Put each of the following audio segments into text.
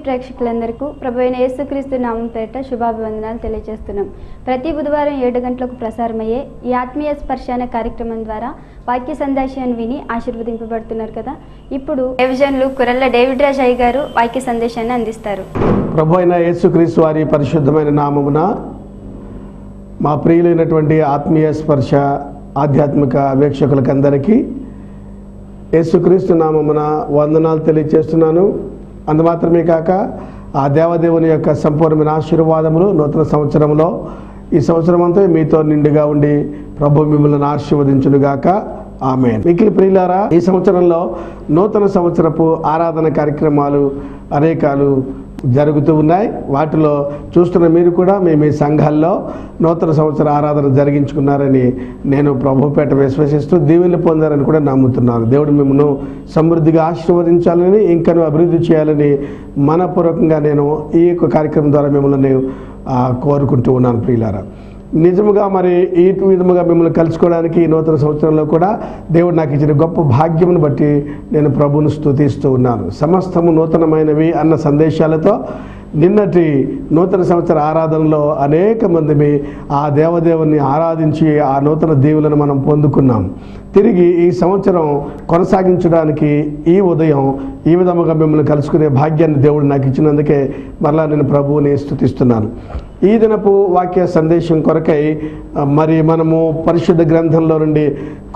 ప్రేక్షకులందరికీ ప్రభువైన యేసుక్రీస్తు నామం పేరిట శుభాభివందనాలు తెలియజేస్తున్నాం. ప్రతి బుధవారం 7 గంటలకు ప్రసారమయ్యే ఈ ఆత్మీయ స్పర్శ అనే కార్యక్రమం ద్వారా వాక్య సందేశాన్ని విని ఆశీర్వదింపబడుతున్నారు కదా. ఇప్పుడు డెవిజన్లు కురల్ల డేవిడ్ రాజ్ అయ్య గారు వాక్య సందేశాన్ని అందిస్తారు. ప్రభువైన యేసుక్రీస్తు వారి పరిశుద్ధమైన నామమున మా ప్రియులైనటువంటి ఆత్మీయ స్పర్శ ఆధ్యాత్మిక వీక్షకులకందరికీ యేసుక్రీస్తు నామమున వందనాలు తెలియజేస్తున్నాను. అందు మాత్రమే కాక ఆ దేవదేవుని యొక్క సంపూర్ణమైన ఆశీర్వాదములు నూతన సంవత్సరంలో ఈ సంవత్సరం అంతా మీతో నిండుగా ఉండి ప్రభు మిమ్మల్ని ఆశీర్వదించునుగాక. ఆమేన్. మిక్కిలి ప్రియులారా, ఈ సంవత్సరంలో నూతన సంవత్సరపు ఆరాధన కార్యక్రమాలు అనేకాలు జరుగుతూ ఉన్నాయి. వాటిలో చూస్తున్న మీరు కూడా మీ సంఘాల్లో నూతన సంవత్సర ఆరాధన జరిగించుకున్నారని నేను ప్రభుపేట విశ్వసిస్తూ దీవెనలు పొందారని కూడా నమ్ముతున్నాను. దేవుడు మిమ్మల్ని సమృద్ధిగా ఆశీర్వదించాలని ఇంకనూ అభివృద్ధి చేయాలని మనపూర్వకంగా నేను ఈ యొక్క కార్యక్రమం ద్వారా మిమ్మల్ని కోరుకుంటూ ఉన్నాను. ప్రియులారా, నిజముగా మరి ఈ విధముగా మిమ్మల్ని కలుసుకోవడానికి ఈ నూతన సంవత్సరంలో కూడా దేవుడు నాకు ఇచ్చిన గొప్ప భాగ్యమును బట్టి నేను ప్రభువును స్తుతిస్తూ ఉన్నాను. సమస్తము నూతనమైనవి అన్న సందేశాలతో నిన్నటి నూతన సంవత్సర ఆరాధనలో అనేక మంది ఆ దేవదేవుని ఆరాధించి ఆ నూతన దీవులను మనం పొందుకున్నాం. తిరిగి ఈ సంవత్సరం కొనసాగించడానికి ఈ ఉదయం ఈ విధముగా మిమ్మల్ని కలుసుకునే భాగ్యాన్ని దేవుడు నాకు ఇచ్చినందుకే మరలా నేను ప్రభువుని స్తుతిస్తున్నాను. ఈ దినపు వాక్య సందేశం కొరకై మరి మనము పరిశుద్ధ గ్రంథంలో నుండి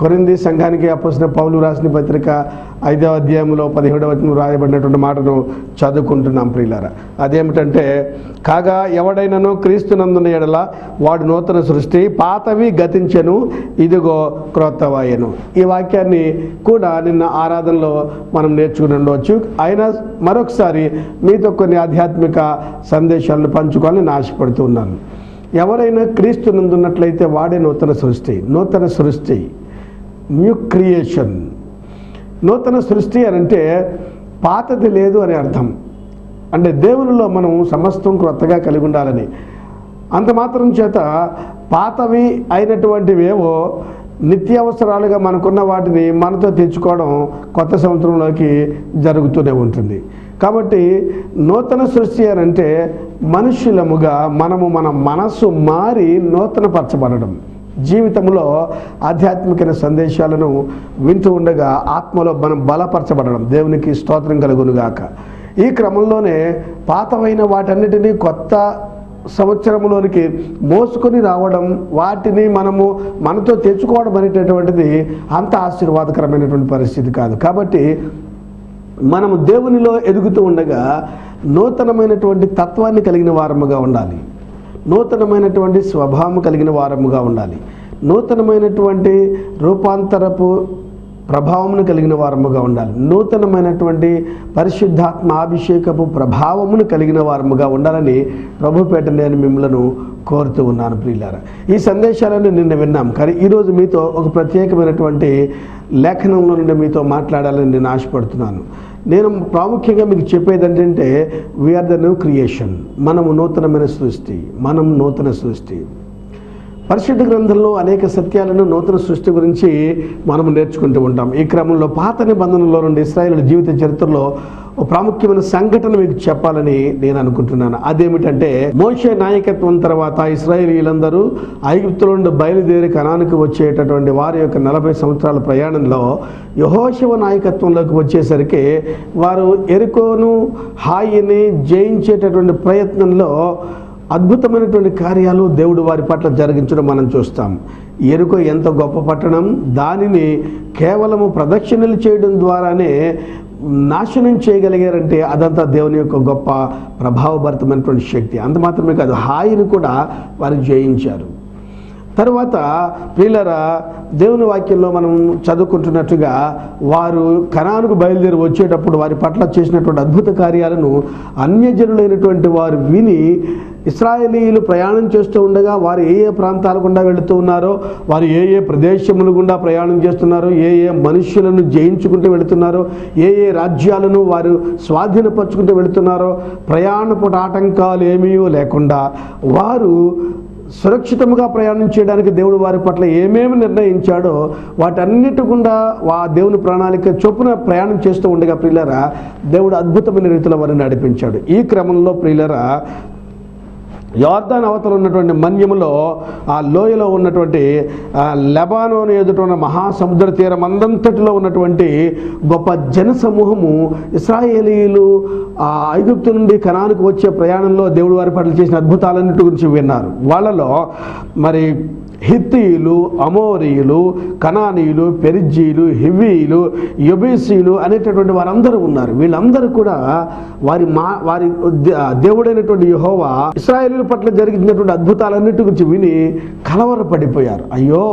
కొరింథీ సంఘానికి అపోస్తలుడైన పౌలు రాసిన పత్రిక 5వ అధ్యాయంలో 17వ వచనం రాయబడినటువంటి మాటను చదువుకుంటున్నాం. ప్రియులారా, అదేమిటంటే, కాగా ఎవడైనను క్రీస్తునందున ఎడల వాడు నూతన సృష్టి, పాతవి గతించెను, ఇదిగో క్రొత్తవాయెను. ఈ వాక్యాన్ని కూడా నిన్న ఆరాధనలో మనం నేర్చుకుని ఉండవచ్చు. అయినా మరొకసారి మీతో కొన్ని ఆధ్యాత్మిక సందేశాలను పంచుకోవాలని నేను ఆశపడుతూ ఉన్నాను. ఎవరైనా క్రీస్తునందున్నట్లయితే వాడే నూతన సృష్టి. నూతన సృష్టి, న్యూ క్రియేషన్. నూతన సృష్టి అని అంటే పాతది లేదు అని అర్థం. అంటే దేవునిలో మనం సమస్తం క్రొత్తగా కలిగి ఉండాలని. అంత మాత్రం చేత పాతవి అయినటువంటివేవో నిత్యావసరాలుగా మనకున్న వాటిని మనతో తెచ్చుకోవడం కొత్త సంవత్సరంలోకి జరుగుతూనే ఉంటుంది. కాబట్టి నూతన సృష్టి అని అంటే మనుషులముగా మనము మన మనస్సు మారి నూతనపరచబడడం, జీవితంలో ఆధ్యాత్మిక సందేశాలను వింటూ ఉండగా ఆత్మలో మనం బలపరచబడడం. దేవునికి స్తోత్రం కలుగునుగాక. ఈ క్రమంలోనే పాతవైన వాటన్నిటినీ కొత్త సంవత్సరంలోనికి మోసుకొని రావడం, వాటిని మనము మనతో తెచ్చుకోవడం అనేటటువంటిది అంత ఆశీర్వాదకరమైనటువంటి పరిస్థితి కాదు. కాబట్టి మనము దేవునిలో ఎదుగుతూ ఉండగా నూతనమైనటువంటి తత్వాన్ని కలిగిన వారముగా ఉండాలి, నూతనమైనటువంటి స్వభావం కలిగిన వారముగా ఉండాలి, నూతనమైనటువంటి రూపాంతరపు ప్రభావమును కలిగిన వారముగా ఉండాలి, నూతనమైనటువంటి పరిశుద్ధాత్మ అభిషేకపు ప్రభావమును కలిగిన వారముగా ఉండాలని ప్రభుపేట నేను మిమ్మల్ని కోరుతూ ఉన్నాను. ప్రియులారా, ఈ సందేశాలను నిన్న విన్నాం. కానీ ఈరోజు మీతో ఒక ప్రత్యేకమైనటువంటి లేఖనంలో నుండి మీతో మాట్లాడాలని నేను ఆశపడుతున్నాను. నేను ప్రాముఖ్యంగా మీకు చెప్పేది ఏంటంటే, వీఆర్ ద న్యూ క్రియేషన్. మనము నూతనమైన సృష్టి, మనం నూతన సృష్టి. పరిశుద్ధ గ్రంథంలో అనేక సత్యాలను నూతన సృష్టి గురించి మనం నేర్చుకుంటూ ఉంటాం. ఈ క్రమంలో పాత నిబంధనలో నుండి ఇశ్రాయేలు జీవిత చరిత్రలో ఒక ప్రాముఖ్యమైన సంఘటన మీకు చెప్పాలని నేను అనుకుంటున్నాను. అదేమిటంటే, మోషే నాయకత్వం తర్వాత ఇశ్రాయేలీలందరూ ఐగుప్తులో నుండి బయలుదేరి కనానుకు వచ్చేటటువంటి వారి యొక్క 40 సంవత్సరాల ప్రయాణంలో యెహోషువ నాయకత్వంలోకి వచ్చేసరికి వారు ఎరికోను హాయిని జయించేటటువంటి ప్రయత్నంలో అద్భుతమైనటువంటి కార్యాలు దేవుడు వారి పట్ల జరిగించడం మనం చూస్తాం. ఎరుకో ఎంత గొప్ప పట్టణం, దానిని కేవలము ప్రదక్షిణలు చేయడం ద్వారానే నాశనం చేయగలిగారంటే అదంతా దేవుని యొక్క గొప్ప ప్రభావభరితమైనటువంటి శక్తి. అంత మాత్రమే కాదు, హాయిని కూడా వారు జయించారు. తర్వాత ప్రియులారా, దేవుని వాక్యంలో మనం చదువుకుంటున్నట్టుగా వారు కనానుకు బయలుదేరి వచ్చేటప్పుడు వారి పట్ల చేసినటువంటి అద్భుత కార్యాలను అన్యజనులైనటువంటి వారు విని ఇశ్రాయేలీయులు ప్రయాణం చేస్తూ ఉండగా వారు ఏ ఏ ప్రాంతాల గుండా వెళుతూ ఉన్నారో, వారు ఏ ఏ ప్రదేశముల గుండా ప్రయాణం చేస్తున్నారో, ఏ ఏ మనుష్యులను జయించుకుంటూ వెళుతున్నారో, ఏ ఏ రాజ్యాలను వారు స్వాధీనపరుచుకుంటూ వెళుతున్నారో, ప్రయాణపు ఆటంకాలు ఏమీ లేకుండా వారు సురక్షితంగా ప్రయాణం చేయడానికి దేవుడు వారి పట్ల ఏమేమి నిర్ణయించాడో వాటన్నిటి గుండా దేవుని ప్రణాళిక చొప్పున ప్రయాణం చేస్తూ ఉండగా ప్రియులారా, దేవుడు అద్భుతమైన రీతిలో వారిని నడిపించాడు. ఈ క్రమంలో ప్రియులారా, యోర్దాను అవతల ఉన్నటువంటి మన్యములో ఆ లోయలో ఉన్నటువంటి లెబానోను ఎదుట ఉన్న మహాసముద్ర తీరం అందంతటిలో ఉన్నటువంటి గొప్ప జన సమూహము ఇశ్రాయేలీయులు ఐగుప్తు నుండి కనానుకు వచ్చే ప్రయాణంలో దేవుడు వారి పట్ల చేసిన అద్భుతాలన్నిటి గురించి విన్నారు. వాళ్ళలో మరి హిత్తీయులు, అమోరీయులు, కనానీయులు, పెరిజ్జీయులు, హివ్వీయులు, యెబూసీయులు అనేటటువంటి వారందరూ ఉన్నారు. వీళ్ళందరూ కూడా వారి దేవుడైనటువంటి యెహోవా ఇశ్రాయేలీయుల పట్ల జరిగినటువంటి అద్భుతాలన్నిటి గురించి విని కలవరపడిపోయారు. అయ్యో,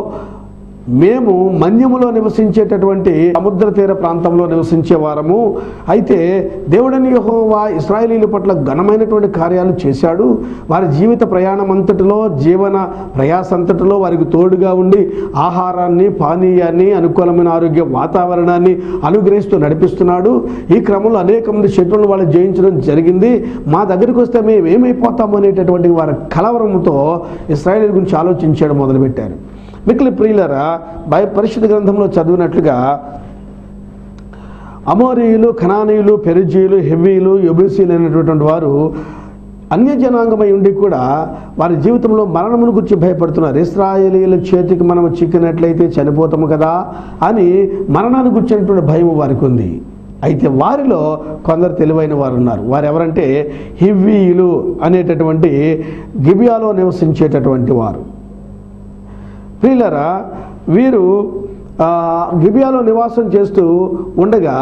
మేము మన్యములో నివసించేటటువంటి సముద్ర తీర ప్రాంతంలో నివసించే వారము. అయితే దేవుడని యెహోవా ఇశ్రాయేలీయుల పట్ల ఘనమైనటువంటి కార్యాలు చేశాడు. వారి జీవిత ప్రయాణం అంతటిలో, జీవన ప్రయాస అంతటిలో వారికి తోడుగా ఉండి ఆహారాన్ని, పానీయాన్ని, అనుకూలమైన ఆరోగ్య వాతావరణాన్ని అనుగ్రహిస్తూ నడిపిస్తున్నాడు. ఈ క్రమంలో అనేక మంది శత్రువులు వాళ్ళు జయించడం జరిగింది. మా దగ్గరికి వస్తే మేము ఏమైపోతాము అనేటటువంటి వారి కలవరంతో ఇశ్రాయేలీయుల గురించి ఆలోచించడం మొదలుపెట్టారు. మిక్కిలి ప్రియులారా, పరిశుద్ధ గ్రంథంలో చదివినట్లుగా అమోరీయులు, కనానీయులు, పెరిజ్జీయులు, హెవ్వీయులు, యెబూసీయులు అనేటువంటి వారు అన్యజనాంగమై ఉండి కూడా వారి జీవితంలో మరణమును గురించి భయపడుతున్నారు. ఇశ్రాయేలీయుల చేతికి మనం చిక్కినట్లయితే చనిపోతాము కదా అని మరణాన్ని గురించినటువంటి భయం వారికి ఉంది. అయితే వారిలో కొందరు తెలివైన వారు ఉన్నారు. వారు ఎవరంటే హివ్వీయులు అనేటటువంటి గిబియాలో నివసించేటటువంటి వారు. ప్రియులారా, వీరు గిబియాలో నివాసం చేస్తూ ఉండగా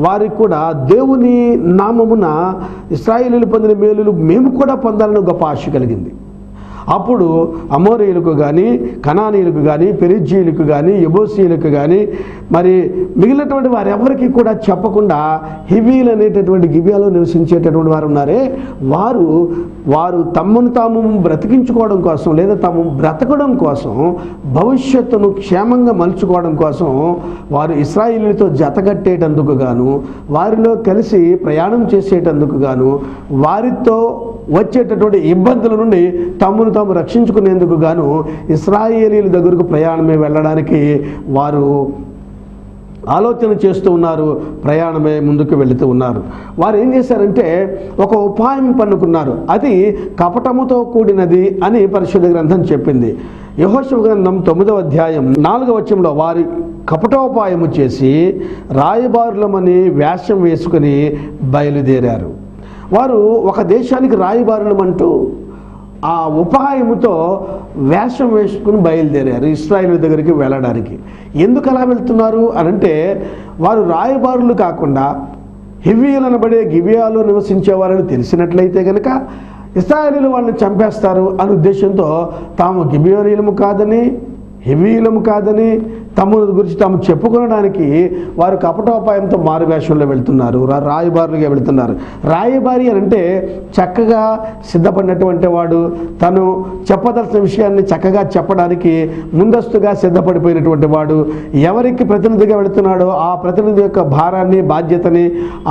వారికి కూడా దేవుని నామమున ఇశ్రాయేలీయులు పొందిన మేలులు మేము కూడా పొందాలని గొప్ప ఆశ కలిగింది. అప్పుడు అమోరీయులకు కానీ, కనానీయులకు కానీ, పెరిజ్జీయులకు కానీ, యెబూసీయులకు కానీ, మరి మిగిలినటువంటి వారెవరికి కూడా చెప్పకుండా హివ్వీయులు అనేటటువంటి గిబియాలో నివసించేటటువంటి వారు ఉన్నారే, వారు తమను తాము బ్రతికించుకోవడం కోసం, లేదా తాము బ్రతకడం కోసం, భవిష్యత్తును క్షేమంగా మలుచుకోవడం కోసం వారు ఇశ్రాయేలీయులతో జతగట్టేటందుకు గాను, వారిలో కలిసి ప్రయాణం చేసేటందుకు గాను, వారితో వచ్చేటటువంటి ఇబ్బందుల నుండి తమను తాము రక్షించుకునేందుకు గాను ఇశ్రాయేలీయుల దగ్గరకు ప్రయాణమే వెళ్ళడానికి వారు ఆలోచన చేస్తూ ఉన్నారు. ప్రయాణమే ముందుకు వెళుతూ ఉన్నారు. వారు ఏం చేశారంటే ఒక ఉపాయం పన్నుకున్నారు. అది కపటముతో కూడినది అని పరిశుద్ధ గ్రంథం చెప్పింది. యెహోషువ గ్రంథం 9వ అధ్యాయం 4వ వచనంలో వారి కపటోపాయము చేసి రాయబారులమని వేషం వేసుకుని బయలుదేరారు. వారు ఒక దేశానికి రాయబారులమంటూ ఆ ఉపాయముతో వేషం వేసుకుని బయలుదేరారు ఇశ్రాయేలు దగ్గరికి వెళ్ళడానికి. ఎందుకు అలా వెళ్తున్నారు అనంటే, వారు రాయబారులు కాకుండా హివ్వీయులు అనబడే గిబియాలో నివసించేవారని తెలిసినట్లయితే కనుక ఇశ్రాయేలీయులు వాళ్ళని చంపేస్తారు అనే ఉద్దేశంతో తాము గిబియోనీయులము కాదని, హివ్వీయులము కాదని తమ గురించి తాము చెప్పుకోవడానికి వారు కపటోపాయంతో మారువేషంలో వెళ్తున్నారు, రాయబారులుగా వెళ్తున్నారు. రాయబారి అని అంటే చక్కగా సిద్ధపడినటువంటి వాడు, తను చెప్పదలసిన విషయాన్ని చక్కగా చెప్పడానికి ముందస్తుగా సిద్ధపడిపోయినటువంటి వాడు. ఎవరికి ప్రతినిధిగా వెళుతున్నాడో ఆ ప్రతినిధి యొక్క భారాన్ని, బాధ్యతని,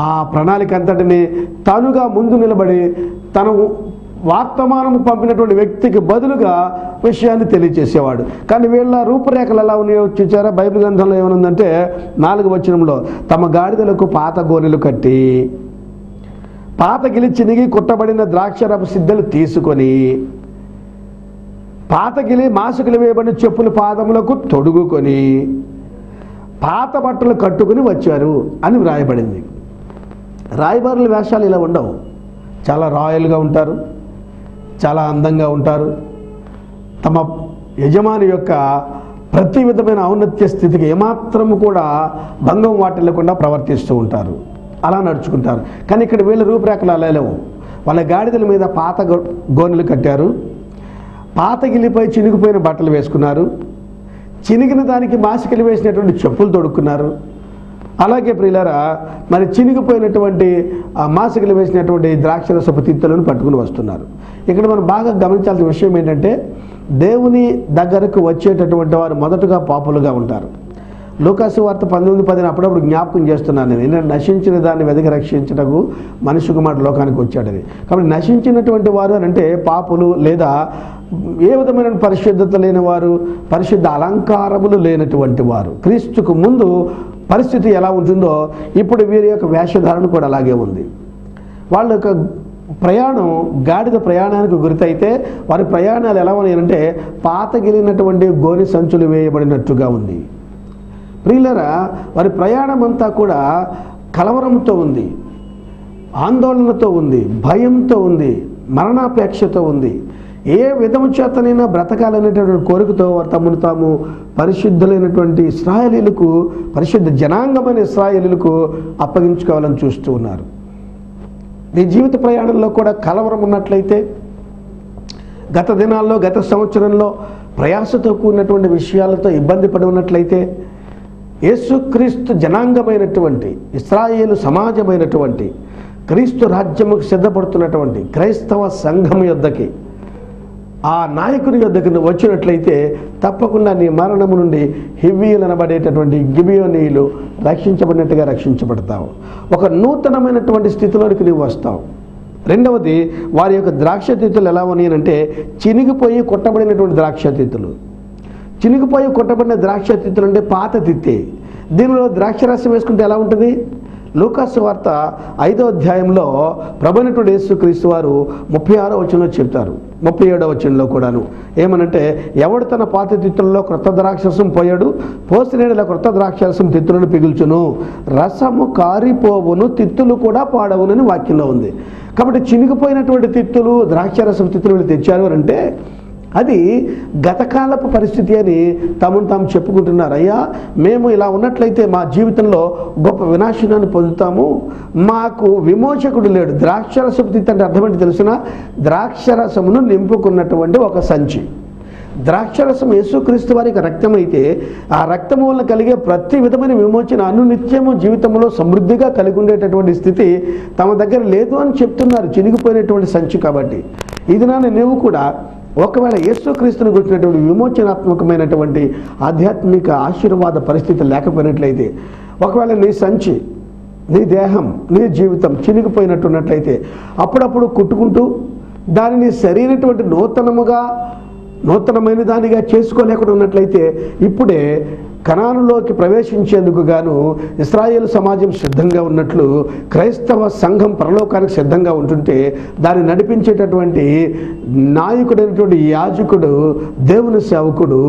ఆ ప్రణాళిక అంతటిని తనుగా ముందు నిలబడి తను వర్తమానము పంపినటువంటి వ్యక్తికి బదులుగా విషయాన్ని తెలియచేసేవాడు. కానీ వీళ్ళ రూపురేఖలు ఎలా ఉన్నాయో చూచారా? బైబిల్ గ్రంథంలో ఏమనుందంటే 4వ వచనంలో తమ గాడిదలకు పాత గోనెలు కట్టి, పాత గిలి చినిగి కుట్టబడిన ద్రాక్షరపు సిద్ధలు తీసుకొని, పాత గిలి మాసుకులు వేయబడిన చెప్పులు పాదములకు తొడుగుకొని, పాత బట్టలు కట్టుకుని వచ్చారు అని వ్రాయబడింది. రాయబారుల వేషాలు ఇలా ఉండవు. చాలా రాయల్గా ఉంటారు, చాలా అందంగా ఉంటారు. తమ యజమాని యొక్క ప్రతి విధమైన ఔన్నత్య స్థితికి ఏమాత్రము కూడా భంగం వాటిల్లకుండా ప్రవర్తిస్తూ ఉంటారు, అలా నడుచుకుంటారు. కానీ ఇక్కడ వీళ్ళ రూపురేఖలు అలా లేవు. వాళ్ళ గాడిదల మీద పాత గోనెలు కట్టారు, పాత గిలిపై చినిగిపోయిన బట్టలు వేసుకున్నారు, చినిగిన దానికి మాసికలు వేసినటువంటి చెప్పులు తొడుక్కున్నారు. అలాగే ప్రియులారా, మరి చినిగిపోయినటువంటి మాసికలు వేసినటువంటి ద్రాక్షరసపు తిత్తులను పట్టుకుని వస్తున్నారు. ఇక్కడ మనం బాగా గమనించాల్సిన విషయం ఏంటంటే, దేవుని దగ్గరకు వచ్చేటటువంటి వారు మొదటగా పాపులుగా ఉంటారు. లూకాసు వార్త 19:10 అప్పుడప్పుడు జ్ఞాపకం చేస్తున్నాను నేను, నశించిన దాన్ని వెతికి రక్షించటకు మనిషి కుమారుడు లోకానికి వచ్చాడని. కాబట్టి నశించినటువంటి వారు అని అంటే పాపులు లేదా ఏ విధమైన పరిశుద్ధత లేని వారు, పరిశుద్ధ అలంకారములు లేనటువంటి వారు. క్రీస్తుకు ముందు పరిస్థితి ఎలా ఉంటుందో ఇప్పుడు వీరి యొక్క వేషధారణ కూడా అలాగే ఉంది. వాళ్ళ యొక్క ప్రయాణం గాడిద ప్రయాణానికి గురితైతే వారి ప్రయాణాలు ఎలా ఉన్నాయంటే పాతగిలినటువంటి గోని సంచులు వేయబడినట్టుగా ఉంది. ప్రియులరా, వారి ప్రయాణం అంతా కూడా కలవరంతో ఉంది, ఆందోళనతో ఉంది, భయంతో ఉంది, మరణాపేక్షతో ఉంది. ఏ విధము చేతనైనా బ్రతకాలనేటటువంటి కోరికతో వారు తమను తాము పరిశుద్ధులైనటువంటి ఇశ్రాయేలీలకు, పరిశుద్ధ జనాంగమైన ఇశ్రాయేలీలకు అప్పగించుకోవాలని చూస్తూ ఉన్నారు. నీ జీవిత ప్రయాణంలో కూడా కలవరం ఉన్నట్లయితే, గత దినాల్లో, గత సంవత్సరంలో ప్రయాసతో కూడినటువంటి విషయాలతో ఇబ్బంది పడి ఉన్నట్లయితే, యేసుక్రీస్తు జనాంగమైనటువంటి ఇశ్రాయేలు సమాజమైనటువంటి క్రీస్తు రాజ్యముకు సిద్ధపడుతున్నటువంటి క్రైస్తవ సంఘం యొద్దకి, ఆ నాయకుని యొద్దకు నువ్వు వచ్చినట్లయితే తప్పకుండా నీ మరణము నుండి హివ్వీయులు అనబడేటటువంటి గిబియోనీయులు రక్షించబడినట్టుగా రక్షించబడతావు. ఒక నూతనమైనటువంటి స్థితిలోనికి నువ్వు వస్తావు. రెండవది, వారి యొక్క ద్రాక్షతీతులు ఎలా ఉన్నాయంటే చినిగిపోయి కొట్టబడినటువంటి ద్రాక్షతీతులు. చినిగిపోయి కొట్టబడిన ద్రాక్షతీతులు అంటే పాత తిత్తే. దీనిలో ద్రాక్షరసం వేసుకుంటే ఎలా ఉంటుంది? లూకాసు వార్త 5వ అధ్యాయంలో ప్రభువైనటువంటి యేసుక్రీస్తు వారు 36వ వచనంలో చెప్తారు, 37వ వచనంలో కూడాను ఏమనంటే, ఎవడు తన పాత తిత్తులలో క్రొత్త ద్రాక్షరసం పోయాడు, పోసినేడుల క్రొత్త ద్రాక్షరసం తిత్తులను పిగుల్చును, రసము కారిపోవును, తిత్తులు కూడా పాడవునని వాక్యంలో ఉంది. కాబట్టి చినిగిపోయినటువంటి తిత్తులు, ద్రాక్షరసం తిత్తులు తెచ్చారు అంటే అది గతకాలపు పరిస్థితి అని తమను తాము చెప్పుకుంటున్నారు. అయ్యా, మేము ఇలా ఉన్నట్లయితే మా జీవితంలో గొప్ప వినాశనాన్ని పొందుతాము, మాకు విమోచకుడు లేడు. ద్రాక్షరసపు తిత్తి అంటే అర్థమేంటి తెలిసిన? ద్రాక్షరసమును నింపుకున్నటువంటి ఒక సంచి. ద్రాక్షరసం యేసుక్రీస్తు వారికి రక్తం అయితే ఆ రక్తము వల్ల కలిగే ప్రతి విధమైన విమోచన అనునిత్యము జీవితంలో సమృద్ధిగా కలిగి ఉండేటటువంటి స్థితి తమ దగ్గర లేదు అని చెప్తున్నారు, చినిగిపోయినటువంటి సంచి. కాబట్టి ఇది నువ్వు కూడా ఒకవేళ యేసుక్రీస్తుని గురించినటువంటి విమోచనాత్మకమైనటువంటి ఆధ్యాత్మిక ఆశీర్వాద పరిస్థితి లేకపోయినట్లయితే, ఒకవేళ నీ సంచి, నీ దేహం, నీ జీవితం చినిగిపోయినట్టున్నట్లయితే అప్పుడప్పుడు కుట్టుకుంటూ దానిని సరైనటువంటి నూతనమైన దానిగా చేసుకోలేకుండా ఉన్నట్లయితే ఇప్పుడే కనానులోకి ప్రవేశించేందుకు గాను ఇశ్రాయేలు సమాజం సిద్ధంగా ఉన్నట్లు క్రైస్తవ సంఘం పరలోకానికి సిద్ధంగా ఉంటుంటే దాన్ని నడిపించేటటువంటి నాయకుడైనటువంటి యాజకుడు, దేవుని సేవకుడు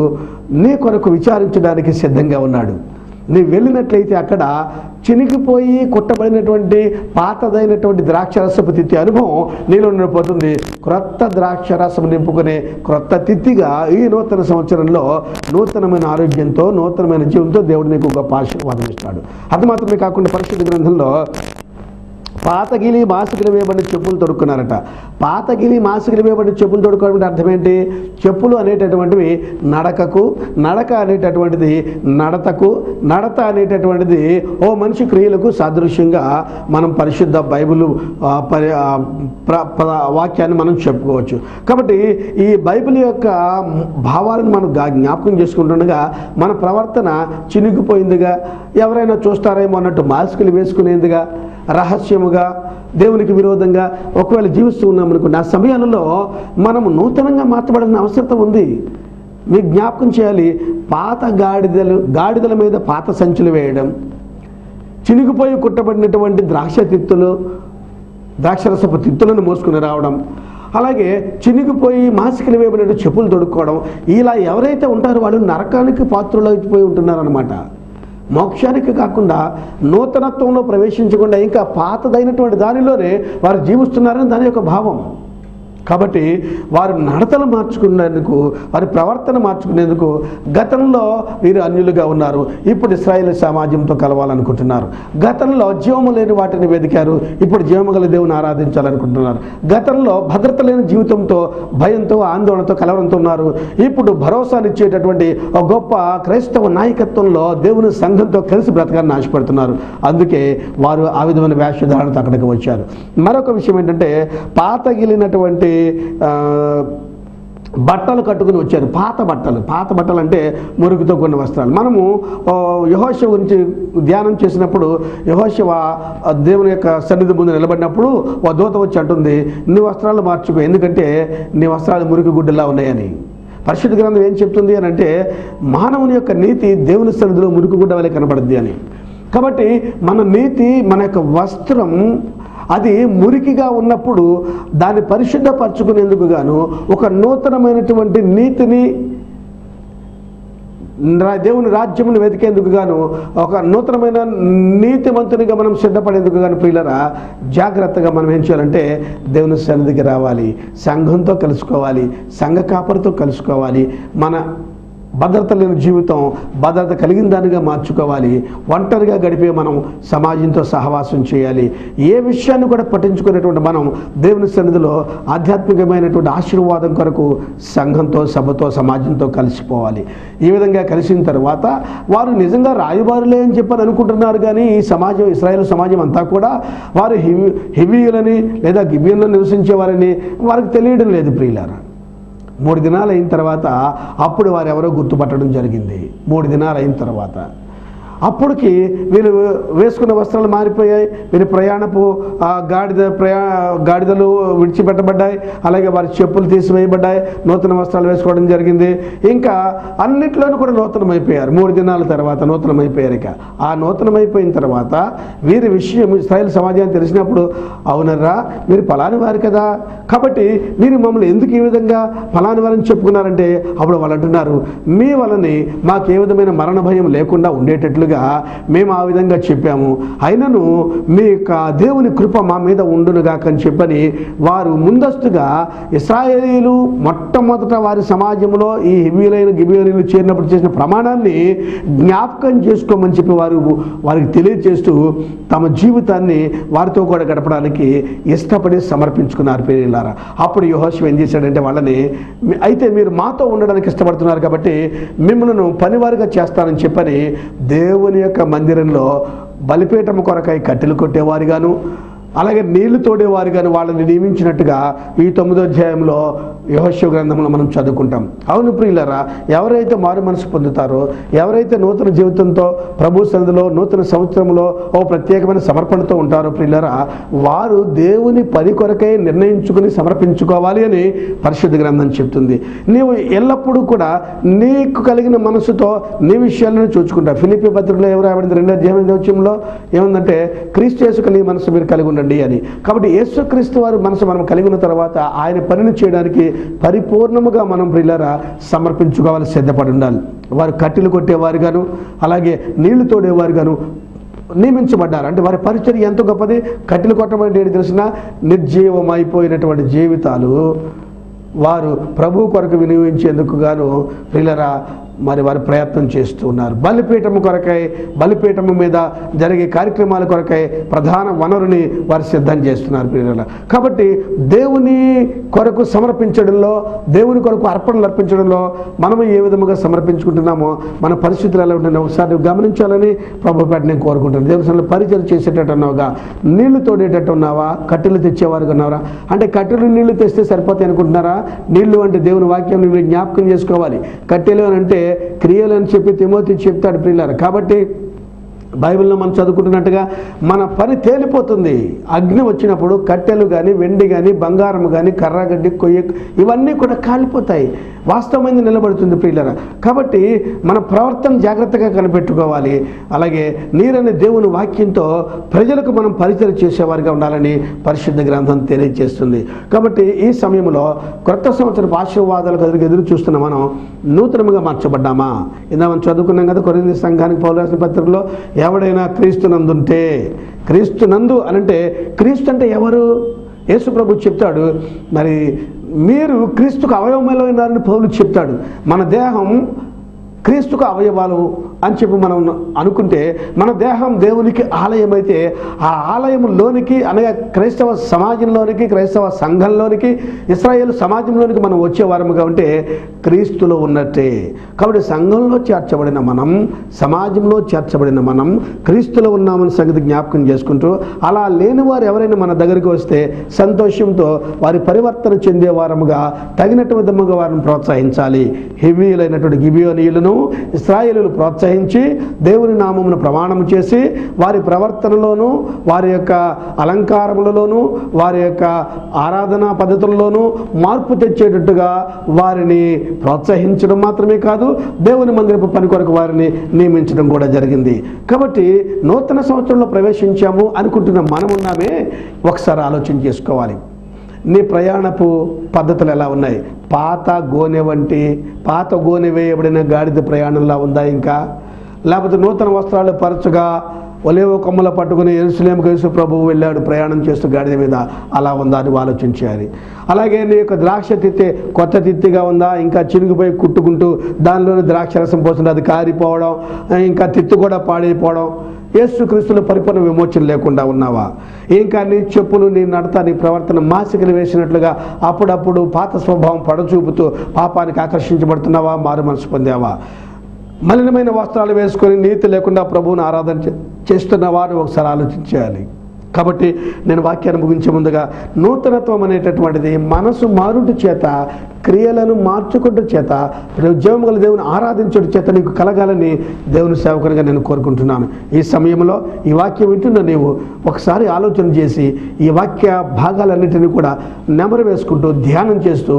నీ కొరకు విచారించడానికి సిద్ధంగా ఉన్నాడు. నీవు వెళ్ళినట్లయితే అక్కడ చినిగిపోయి కొట్టబడినటువంటి పాతదైనటువంటి ద్రాక్షరసపు తిత్తి అనుభవం నీలో ఉండిపోతుంది. క్రొత్త ద్రాక్షరసం నింపుకునే క్రొత్త తిత్తిగా ఈ నూతన సంవత్సరంలో నూతనమైన ఆరోగ్యంతో, నూతనమైన జీవంతో దేవుడు నీకు గొప్ప ఆశీర్వాదం ఇస్తాడు. అది మాత్రమే కాకుండా పరిశుద్ధ గ్రంథంలో పాతగిలి మాసికలు వేయబడిన చెప్పులు తొడుక్కున్నారట. పాతగిలి మాసికలు వేయబడిన చెప్పులు తొడుక్కోవడం అంటే అర్థం ఏంటి? చెప్పులు అనేటటువంటివి నడకకు, నడక అనేటటువంటిది నడతకు, నడత అనేటటువంటిది ఓ మనిషి క్రియలకు సాదృశ్యంగా మనం పరిశుద్ధ బైబిల్ వాక్యాన్ని మనం చెప్పుకోవచ్చు. కాబట్టి ఈ బైబిల్ యొక్క భావాలను మనం జ్ఞాపకం చేసుకుంటుండగా మన ప్రవర్తన చినిగిపోయిందిగా, ఎవరైనా చూస్తారేమో అన్నట్టు మాస్కులు వేసుకునేందుగా, రహస్యముగా, దేవునికి విరోధంగా ఒకవేళ జీవిస్తూ ఉన్నామనుకోండి, ఆ సమయాలలో మనము నూతనంగా మార్చబడాల్సిన అవసరం ఉంది. మీకు జ్ఞాపకం చేయాలి, పాత గాడిదల మీద పాత సంచులు వేయడం, చినిగిపోయి కుట్టబడినటువంటి ద్రాక్షరసపు తిత్తులను మోసుకుని రావడం, అలాగే చినిగిపోయి మాసికలు వేయబడినట్టు చెప్పులు తొడుక్కోవడం, ఇలా ఎవరైతే ఉంటారో వాళ్ళు నరకానికి పాత్రలు అయిపోయి ఉంటున్నారన్నమాట. మోక్షానికి కాకుండా నూతనత్వంలో ప్రవేశించకుండా ఇంకా పాతదైనటువంటి దానిలోనే వారు జీవిస్తున్నారని దాని యొక్క భావం. కాబట్టి వారు నడతలు మార్చుకునేందుకు, వారి ప్రవర్తన మార్చుకునేందుకు గతంలో వీరు అన్యులుగా ఉన్నారు, ఇప్పుడు ఇశ్రాయేలు సమాజంతో కలవాలనుకుంటున్నారు. గతంలో జీవము లేని వాటిని వెతికారు, ఇప్పుడు జీవము గల దేవుని ఆరాధించాలనుకుంటున్నారు. గతంలో భద్రత లేని జీవితంతో, భయంతో, ఆందోళనతో, కలవరంతో ఉన్నారు. ఇప్పుడు భరోసానిచ్చేటటువంటి ఒక గొప్ప క్రైస్తవ నాయకత్వంలో దేవుని సంఘంతో కలిసి బ్రతకాలని ఆశపడుతున్నారు. అందుకే వారు ఆ విధమైన వేషధారణతో అక్కడికి వచ్చారు. మరొక విషయం ఏంటంటే, పాతగిలినటువంటి బట్టలు కట్టుకుని వచ్చారు, పాత బట్టలు అంటే మురుగుతో కొన్ని వస్త్రాలు. మనము యెహోషువ గురించి ధ్యానం చేసినప్పుడు యెహోషువ దేవుని యొక్క సన్నిధి ముందు నిలబడినప్పుడు ఓ దూత వచ్చి అంటుంది, నీ వస్త్రాలు మార్చుకో, ఎందుకంటే నీ వస్త్రాలు మురికి గుడ్డలా ఉన్నాయని. పరిశుద్ధ గ్రంథం ఏం చెప్తుంది అని అంటే, మానవుని యొక్క నీతి దేవుని సన్నిధిలో మురికి గుడ్డ వలె కనబడుద్ది అని. కాబట్టి మన నీతి, మన యొక్క వస్త్రం అది మురికిగా ఉన్నప్పుడు దాన్ని పరిశుద్ధపరచుకునేందుకు గాను ఒక నూతనమైనటువంటి నీతిని, దేవుని రాజ్యమును వెతికేందుకు గాను ఒక నూతనమైన నీతిమంతునిగా మనం సిద్ధపడేందుకు గాను ప్రియులరా, జాగ్రత్తగా మనం ఏం చేయాలంటే దేవుని సన్నిధికి రావాలి, సంఘంతో కలుసుకోవాలి, సంఘ కాపరితో కలుసుకోవాలి, మన భద్రత లేని జీవితం భద్రత కలిగిన దానిగా మార్చుకోవాలి. ఒంటరిగా గడిపే మనం సమాజంతో సహవాసం చేయాలి. ఏ విషయాన్ని కూడా పట్టించుకునేటువంటి మనం దేవుని సన్నిధిలో ఆధ్యాత్మికమైనటువంటి ఆశీర్వాదం కొరకు సంఘంతో, సభతో, సమాజంతో కలిసిపోవాలి. ఈ విధంగా కలిసిన తర్వాత వారు నిజంగా రాయబారులే అని చెప్పని అనుకుంటున్నారు, కానీ ఈ సమాజం, ఇశ్రాయేలు సమాజం అంతా కూడా వారు హివీయులని లేదా గిబియోనులో నివసించేవారని వారికి తెలియడం లేదు ప్రియులారా. 3 దినాలు అయిన తర్వాత అప్పుడు వారు ఎవరో గుర్తుపట్టడం జరిగింది. 3 దినాలు అయిన తర్వాత అప్పటికి వీళ్ళు వేసుకున్న వస్త్రాలు మారిపోయాయి, వీరి ప్రయాణపు గాడిదలు విడిచిపెట్టబడ్డాయి, అలాగే వారి చెప్పులు తీసివేయబడ్డాయి, నూతన వస్త్రాలు వేసుకోవడం జరిగింది. ఇంకా అన్నిట్లోనూ కూడా నూతనమైపోయారు. 3 దినాల తర్వాత నూతనమైపోయారు. ఇక ఆ నూతనమైపోయిన తర్వాత వీరి విషయం ఇశ్రాయేలు సమాజాన్ని తెలిసినప్పుడు, అవునరా మీరు ఫలాని వారు కదా, కాబట్టి మీరు మమ్మల్ని ఎందుకు ఈ విధంగా ఫలాని వారిని చెప్పుకున్నారంటే, అప్పుడు వాళ్ళు అంటున్నారు, మీ వలని మాకు ఏ విధమైన మరణ భయం లేకుండా ఉండేటట్లుగా మేము ఆ విధంగా చెప్పాము, అయినను మీ యొక్క దేవుని కృప మా మీద ఉండునుగాక అని చెప్పని వారు ముందస్తుగా ఇశ్రాయేలీయులు మొట్టమొదట వారి సమాజంలో ఈ హివీయులైన గిబియోనీయులు చేరినప్పుడు చేసిన ప్రమాణాన్ని జ్ఞాపకం చేసుకోమని చెప్పి వారికి తెలియజేస్తూ తమ జీవితాన్ని వారితో కూడా గడపడానికి ఇష్టపడి సమర్పించుకున్నారు ప్రియులారా. అప్పుడు యెహోషువ ఏం చేశాడంటే వాళ్ళని, అయితే మీరు మాతో ఉండడానికి ఇష్టపడుతున్నారు కాబట్టి మిమ్మల్ని పనివారిగా చేస్తానని చెప్పని దేవుని యొక్క మందిరంలో బలిపీఠం కొరకై కట్టెలు కొట్టేవారుగాను, అలాగే నీళ్లు తోడేవారు కానీ వాళ్ళని నియమించినట్టుగా ఈ 9వ అధ్యాయంలో యెహోషువ గ్రంథంలో మనం చదువుకుంటాం. అవును ప్రియులారా, ఎవరైతే మారు మనసు పొందుతారో, ఎవరైతే నూతన జీవితంతో ప్రభు సన్నిధిలో నూతన సంవత్సరంలో ఓ ప్రత్యేకమైన సమర్పణతో ఉంటారో ప్రియులారా, వారు దేవుని పని కొరకై నిర్ణయించుకుని సమర్పించుకోవాలి అని పరిశుద్ధ గ్రంథం చెప్తుంది. నీవు ఎల్లప్పుడూ కూడా నీకు కలిగిన మనసుతో నీ విషయాలను చూసుకుంటావు. ఫిలిప్పీ పత్రికలో ఎవరు రాయబడింది 2వ అధ్యాయంలో ఏముందంటే, క్రీస్తు యేసు కలిగి మనసు మీరు కలిగి ఉండండి అని. కాబట్టి యేసుక్రీస్తు వారి మనసు మనం కలిగి ఉన్న తర్వాత ఆయన పనిని చేయడానికి పరిపూర్ణముగా మనం ప్రియులారా సమర్పించుకోవాలి, సిద్ధపడి ఉండాలి. వారు కట్టెలు కొట్టేవారు గాను, అలాగే నీళ్లు తోడేవారు గాను నియమించబడ్డారు. అంటే వారి పరిచర్య ఎంతో గొప్పది. కట్టెలు కొట్టమంటే ఏంటి తెలిసిన, నిర్జీవమైపోయినటువంటి జీవితాలు వారు ప్రభు కొరకు వినియోగించేందుకు గాను ప్రియులారా మరి వారు ప్రయత్నం చేస్తూ ఉన్నారు. బలిపీఠము కొరకై, బలిపీఠము మీద జరిగే కార్యక్రమాల కొరకై ప్రధాన వనరుని వారు సిద్ధం చేస్తున్నారు ప్రియులారా. కాబట్టి దేవుని కొరకు సమర్పించడంలో, దేవుని కొరకు అర్పణలు అర్పించడంలో మనము ఏ విధముగా సమర్పించుకుంటున్నామో మన పరిస్థితులు ఎలా ఉంటుందో ఒకసారి గమనించాలని ప్రభుపేట నేను కోరుకుంటున్నాను. దేవుని సన్నిధిలో పరిచయం చేసేటట్టు ఉన్నావుగా, నీళ్లు తోడేటట్టు ఉన్నావా, కట్టెలు తెచ్చేవారుగా ఉన్నారా? అంటే కట్టెలు నీళ్లు తెస్తే సరిపోతాయి అనుకుంటున్నారా? నీళ్లు అంటే దేవుని వాక్యం మీరు జ్ఞాపకం చేసుకోవాలి. కట్టెలు అని అంటే క్రియలు అని చెప్పి తిమోతి చెప్తాడు ప్రియులారా. కాబట్టి బైబిల్లో మనం చదువుకుంటున్నట్టుగా మన పని తేలిపోతుంది. అగ్ని వచ్చినప్పుడు కట్టెలు కానీ, వెండి కానీ, బంగారం కానీ, కర్రగడ్డి, కొయ్య ఇవన్నీ కూడా కాలిపోతాయి. వాస్తవమైంది నిలబడుతుంది ప్రియులారా. కాబట్టి మన ప్రవర్తన జాగ్రత్తగా కనిపెట్టుకోవాలి. అలాగే నీరని దేవుని వాక్యంతో ప్రజలకు మనం పరిచయం చేసేవారిగా ఉండాలని పరిశుద్ధ గ్రంథం తెలియజేస్తుంది. కాబట్టి ఈ సమయంలో క్రొత్త సంవత్సరపు ఆశీర్వాదాలకు ఎదురు చూస్తున్న మనం నూతనముగా మార్చబడ్డామా? ఇందా మనం చదువుకున్నాం కదా, కొరింథీ సంఘానికి పౌలు రాసిన పత్రికలో, ఎవడైనా క్రీస్తునందుంటే, క్రీస్తునందు అనంటే క్రీస్తు అంటే ఎవరు? యేసు ప్రభు చెప్తాడు, మరి మీరు క్రీస్తుకు అవయవములో ఉన్నారని పౌలు చెప్తాడు. మన దేహం క్రీస్తుకు అవయవాలు అని చెప్పి మనం అనుకుంటే, మన దేహం దేవునికి ఆలయం అయితే ఆ ఆలయంలోనికి అనగా క్రైస్తవ సమాజంలోనికి, క్రైస్తవ సంఘంలోనికి, ఇశ్రాయేలు సమాజంలోనికి మనం వచ్చేవారముగా ఉంటే క్రీస్తులో ఉన్నట్టే. కాబట్టి సంఘంలో చేర్చబడిన మనం, సమాజంలో చేర్చబడిన మనం క్రీస్తులో ఉన్నామని సంగతి జ్ఞాపకం చేసుకుంటూ, అలా లేని వారు ఎవరైనా మన దగ్గరికి వస్తే సంతోషంతో వారి పరివర్తన చెందే వారముగా తగినట్టు విధముగా వారిని ప్రోత్సహించాలి. హివ్వీయులైనటువంటి గిబియోనీయులను ఇశ్రాయేలును ప్రోత్సహించి దేవుని నామమును ప్రమాణం చేసి వారి ప్రవర్తనలోనూ, వారి యొక్క అలంకారములలోనూ, వారి యొక్క ఆరాధనా పద్ధతుల్లోనూ మార్పు తెచ్చేటట్టుగా వారిని ప్రోత్సహించడం మాత్రమే కాదు, దేవుని మందిరపు పని కొరకు వారిని నియమించడం కూడా జరిగింది. కాబట్టి నూతన సంవత్సరంలో ప్రవేశించాము అనుకుంటున్న మనమున్నామే, ఒకసారి ఆలోచన చేసుకోవాలి. నీ ప్రయాణపు పద్ధతులు ఎలా ఉన్నాయి? పాత గోనె వేయబడిన గాడిద ప్రయాణంలా ఉందా ఇంకా? లేకపోతే నూతన వస్త్రాలు పరచుగా ఒలేవ కొమ్మల పట్టుకుని యెరూషలేముకు యేసు ప్రభువు వెళ్ళాడు ప్రయాణం చేస్తూ గాడిద మీద, అలా ఉందా అని ఆలోచించాలి. అలాగే నీ యొక్క ద్రాక్ష తిత్తి కొత్త తిత్తిగా ఉందా, ఇంకా చినిగిపోయి కుట్టుకుంటూ దానిలోని ద్రాక్ష రసం పోతుంది, అది కారిపోవడం, ఇంకా తిత్తి కూడా పాడైపోవడం, యేసుక్రీస్తులో పరిపూర్ణ విమోచన లేకుండా ఉన్నావా? ఇంకా నీ చెప్పులు, నీ నడత, నీ ప్రవర్తన మాసికలు వేసినట్లుగా అప్పుడప్పుడు పాత స్వభావం పడచూపుతూ పాపానికి ఆకర్షించబడుతున్నావా? మారు మనసు పొందావా? మలినమైన వస్త్రాలు వేసుకొని నీతి లేకుండా ప్రభువుని ఆరాధన చేస్తున్న వారు ఒకసారి ఆలోచించాలి. కాబట్టి నేను వాక్యాన్ని ముగించే ముందుగా, నూతనత్వం అనేటటువంటిది మనసు మారుట చేత, క్రియలను మార్చుకుంటూ చేత, జీవముగల దేవుని ఆరాధించడం చేత నీకు కలగాలని దేవుని సేవకునిగా నేను కోరుకుంటున్నాను. ఈ సమయంలో ఈ వాక్యం వింటున్న నీవు ఒకసారి ఆలోచన చేసి ఈ వాక్య భాగాలన్నిటినీ కూడా నెమరు వేసుకుంటూ ధ్యానం చేస్తూ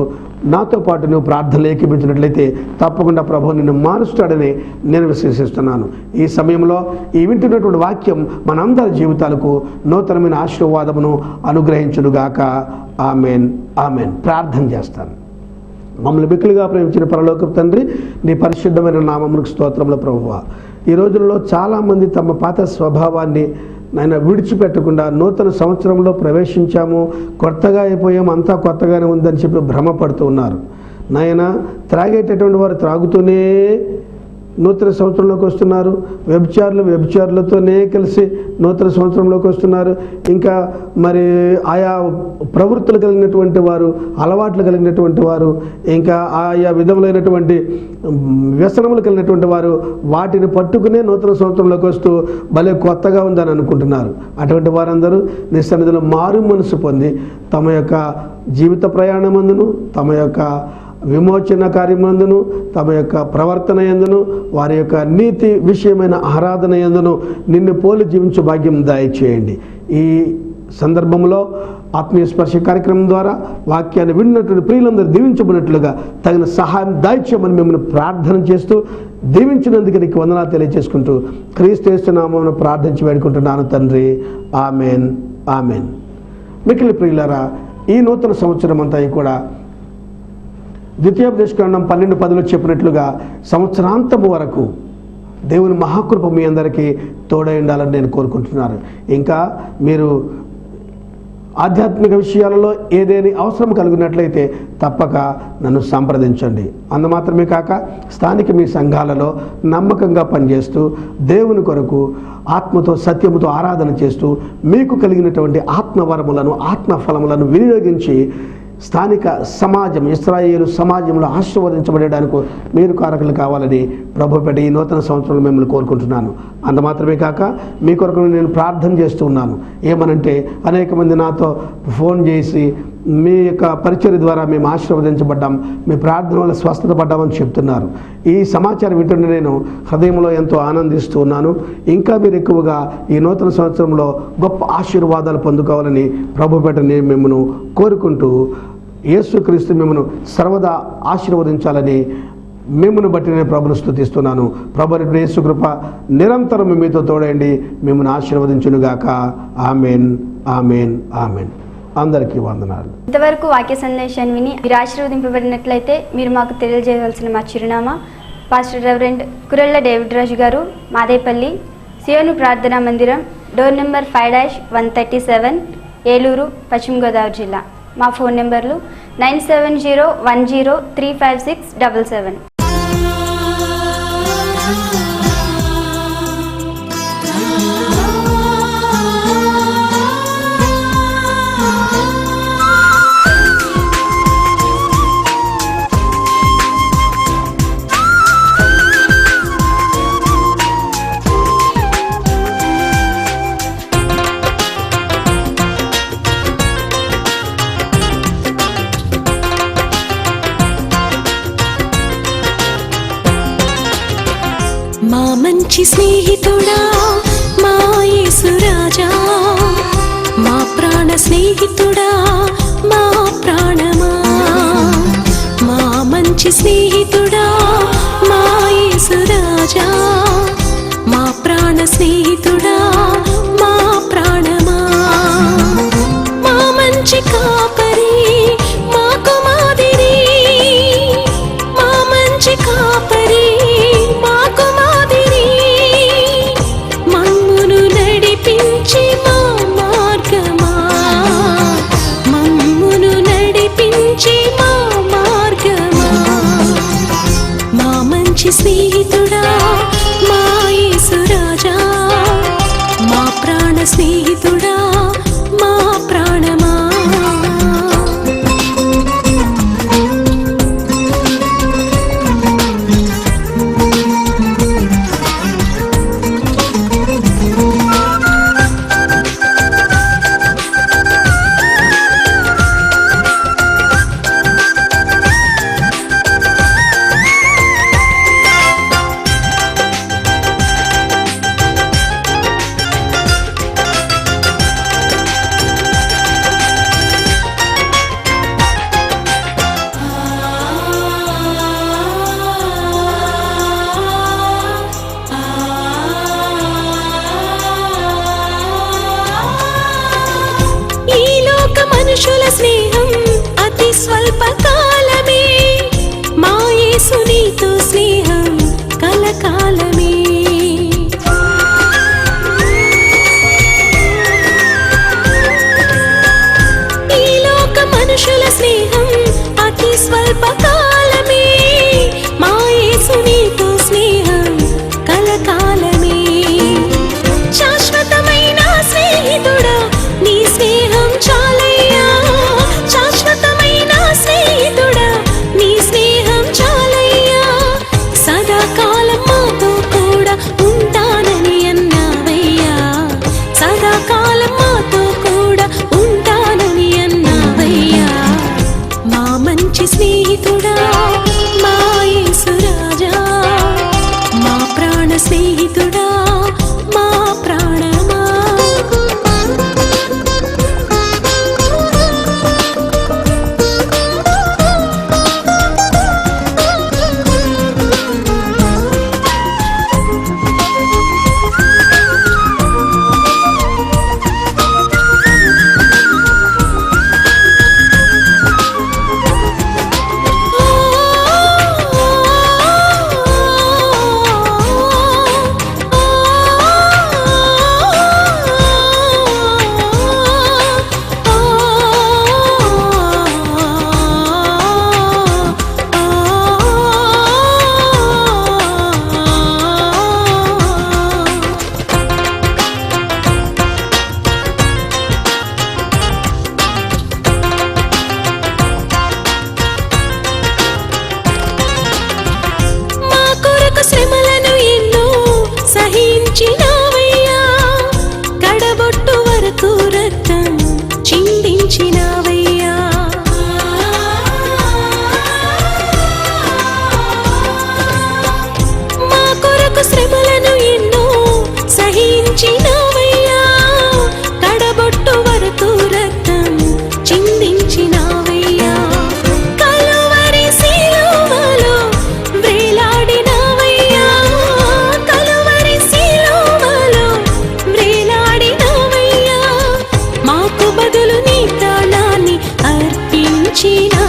నాతో పాటు నువ్వు ప్రార్థనలు ఏకీపించినట్లయితే తప్పకుండా ప్రభువు నిన్ను మారుస్తాడని నేను విశ్వసిస్తున్నాను. ఈ సమయంలో ఈ వింటున్నటువంటి వాక్యం మనందరి జీవితాలకు నూతనమైన ఆశీర్వాదమును అనుగ్రహించునుగాక. Amen, amen. ప్రార్థన చేస్తాను. మమ్మల్ని మిక్కిలిగా ప్రేమించిన పరలోకపు తండ్రి, నీ పరిశుద్ధమైన నామమునకు స్తోత్రములు ప్రభువా. ఈ రోజుల్లో చాలామంది తమ పాత స్వభావాన్ని నాయన విడిచిపెట్టకుండా నూతన సంవత్సరంలో ప్రవేశించాము, కొత్తగా అయిపోయాము, అంతా కొత్తగానే ఉందని చెప్పి భ్రమపడుతూ ఉన్నారు. నాయన త్రాగేటటువంటి వారు త్రాగుతూనే నూతన సంవత్సరంలోకి వస్తున్నారు. వ్యభిచారులతోనే కలిసి నూతన సంవత్సరంలోకి వస్తున్నారు. ఇంకా మరి ఆయా ప్రవృత్తులు కలిగినటువంటి వారు, అలవాట్లు కలిగినటువంటి వారు, ఇంకా ఆయా విధములైనటువంటి వ్యసనములు కలిగినటువంటి వారు వాటిని పట్టుకునే నూతన సంవత్సరంలోకి వస్తూ భలే కొత్తగా ఉందని అనుకుంటున్నారు. అటువంటి వారందరూ నీ సన్నిధిలో మారు మనసు పొంది తమ యొక్క జీవిత ప్రయాణమందును, తమ యొక్క విమోచన కార్యమందును, తమ యొక్క ప్రవర్తన యందును, వారి యొక్క నీతి విషయమైన ఆరాధన యందును నిన్ను పోలి జీవించే భాగ్యం దయచేయండి. ఈ సందర్భంలో ఆత్మీయ స్పర్శ కార్యక్రమం ద్వారా వాక్యాన్ని విన్నటువంటి ప్రియులందరూ దీవించబడినట్లుగా తగిన సహాయం దయచేయమని మిమ్మల్ని ప్రార్థన చేస్తూ, దీవించినందుకు నీకు వందనాలు తెలియజేసుకుంటూ క్రీస్తు యేసు నామమున ప్రార్థించి వేడుకుంటున్నాను తండ్రి. Amen, amen. మిక్కిలి ప్రియులారా, ఈ నూతన సంవత్సరం అంతా కూడా ద్వితీయోపదేశకాండం 12:10 చెప్పినట్లుగా సంవత్సరాంతము వరకు దేవుని మహాకృప మీ అందరికీ తోడై ఉండాలని నేను కోరుకుంటున్నాను. ఇంకా మీరు ఆధ్యాత్మిక విషయాలలో ఏదేని అవసరం కలిగినట్లయితే తప్పక నన్ను సంప్రదించండి. అందు మాత్రమే కాక స్థానిక మీ సంఘాలలో నమ్మకంగా పనిచేస్తూ దేవుని కొరకు ఆత్మతో సత్యముతో ఆరాధన చేస్తూ మీకు కలిగినటువంటి ఆత్మవరములను, ఆత్మఫలములను వినియోగించి స్థానిక సమాజం, ఇశ్రాయేలు సమాజంలో ఆశీర్వదించబడడానికి మీరు కారకులు కావాలని ప్రభుపేట ఈ నూతన సంవత్సరంలో మిమ్మల్ని కోరుకుంటున్నాను. అంత మాత్రమే కాక మీ కొరకు నేను ప్రార్థన చేస్తూ ఉన్నాను. ఏమనంటే, అనేక మంది నాతో ఫోన్ చేసి మీ యొక్క పరిచర్య ద్వారా మేము ఆశీర్వదించబడ్డాం, మీ ప్రార్థన వల్ల స్వస్థత పడ్డామని చెప్తున్నారు. ఈ సమాచారం వింటుంటే నేను హృదయంలో ఎంతో ఆనందిస్తూ ఉన్నాను. ఇంకా మీరు ఎక్కువగా ఈ నూతన సంవత్సరంలో గొప్ప ఆశీర్వాదాలు పొందుకోవాలని ప్రభుపేట నేను మిమ్మల్ని కోరుకుంటూ, యేసుక్రీస్తు మిమ్మల్ని సర్వదా ఆశీర్వదించాలని మిమ్మల్ని బట్టి నేను ప్రభుని స్తుతిస్తున్నాను. ప్రభు యేసు కృప నిరంతరం మీతో తోడండి, మిమ్మల్ని ఆశీర్వదించునుగాక. Amen, amen, amen. అందరికీ వందనాలు. ఇంతవరకు వాక్య సందేశాన్ని విని మీరు ఆశీర్వదింపబడినట్లయితే మీరు మాకు తెలియజేయవలసిన మా చిరునామా: పాస్టర్ రెవరెండ్ కురెళ్ళ డేవిడ్ రాజు గారు, మాదేపల్లి, సియోను ప్రార్థనా మందిరం, డోర్ నెంబర్ 5-137, ఏలూరు, పశ్చిమ గోదావరి జిల్లా. మా ఫోన్ నెంబర్లు 9701035677. స్నేహితుడా మా యేసు రాజా, మా ప్రాణ స్నేహితుడా మా ప్రాణమా, మా మంచి స్నేహితుడా మా యేసు రాజా, మా ప్రాణ స్నేహితుడా మా ప్రాణమా, మా మంచి కాపరి మాకు మాదిరి, మా మంచి కాపరి మాకు మాదిరి, మమ్మును నడిపించి మా మార్గమా, మమ్మును నడిపించి మా మార్గమా, మా మంచి స్నేహితుడా మా యేసు రాజా, మా ప్రాణ స్నేహితుడా మా ప్రాణమా. మనుషుల స్నేహం అతి స్వల్ప కాలమే, మా యేసు నీతో స్నేహం కలకాలమే. ఈ లోక మనుషుల స్నేహం అతి స్వల్ప కాలమే, మా యేసు నీతో స్నేహం కలకాలమే. శాశ్వతమైన స్నేహితుడా నీ స్నేహం చాలయ్యా, శాశ్వతమైన స్నేహితుడా నీ స్నేహం చాలయ్యా, సదాకాలం మాతో కూడా ఉంటానని అన్నావయ్యా, సదాకాలం మాతో కూడా ఉంటానని అన్నావయ్యా, మా మంచి స్నేహితుడా మా యేసు రాజా, మా ప్రాణ స్నేహితుడా మా ప్రాణమా. శ్రమలను ఎన్నో సహించినావయ్యా, కడబొట్టు వరకు రక్తం చిందించినావయ్యా, మా కొరకు శ్రమలను ఎన్నో సహించినావయ్యా, కడబొట్టు వరకు రక్తం చిందించినావయ్యా, కలువరి సిలువలో వ్రేలాడినావయ్యా, కలువరి సిలువలో వ్రేలాడినావయ్యా, మాకు బదులు నీ ప్రాణాన్ని అర్పించినా